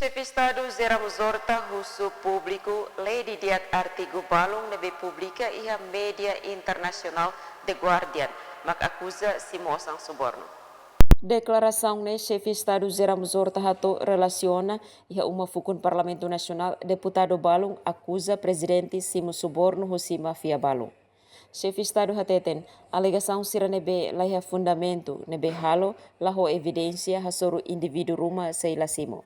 Chefe de Estado Zeramos Horta, Russo Público, lei de artigo balong na publica e a mídia internacional The Guardian, mas acusa Simosang Suborno. Declaração ne chefe de Estado Zeramos Horta hato relaciona e uma fukun Parlamento Nacional, deputado balong acusa presidente Simo Suborno husi mafia balong. Chefe de Estado hateten, alegação sira nebe laia fundamento nebe halo laho evidência hasoro indivíduo ruma seila Simo.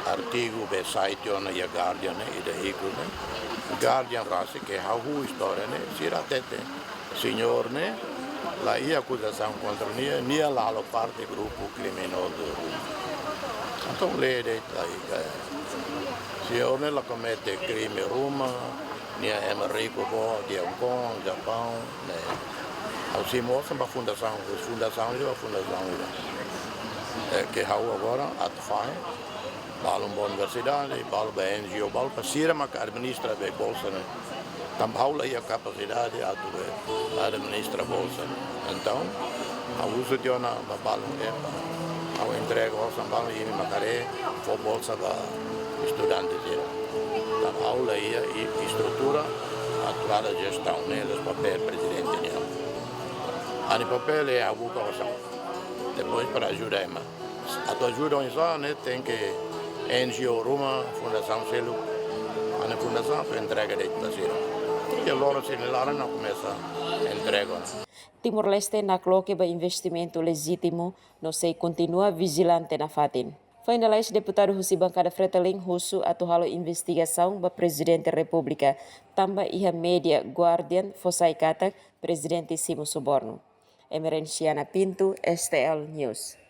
Artigo be site on a Guardian e de hikune Guardian rasi che ha história ne sira tete signor ne la acusação contra nia la parte grupo criminoso então lede signor ne la commette crime Roma nia Americo bo di Hong Kong Japão ne ao Simo samba fundação que ha agora atfai balum ba universidade, balum ba NGO, balum pa sira mak administra be bolsa ne. Tambaula ia capacidade atu be administra bolsa. Então, a uso de ona ba balum a entrega os balum e macare fo bolsa ba estudante sira. Tambaula ia e estrutura atuada gestão neles papel presidente ne. Ani papel é a vocação. Depois para ajudar mais. A tua ajuda só né tem que NGO Roma, Fundação Selu, a Fundação para entrega de Tasira. E agora se lá não começa a entrega. Timor-Leste na coloque ba investimento legítimo, não sei continua vigilante na fatin. Finalize deputado Husi Bancada Freteling Husu atuhalo investigação ba presidente da República, tamba iha media Guardian Fosai Katak, presidente Simo Suborno. Emerenciana Pinto, STL News.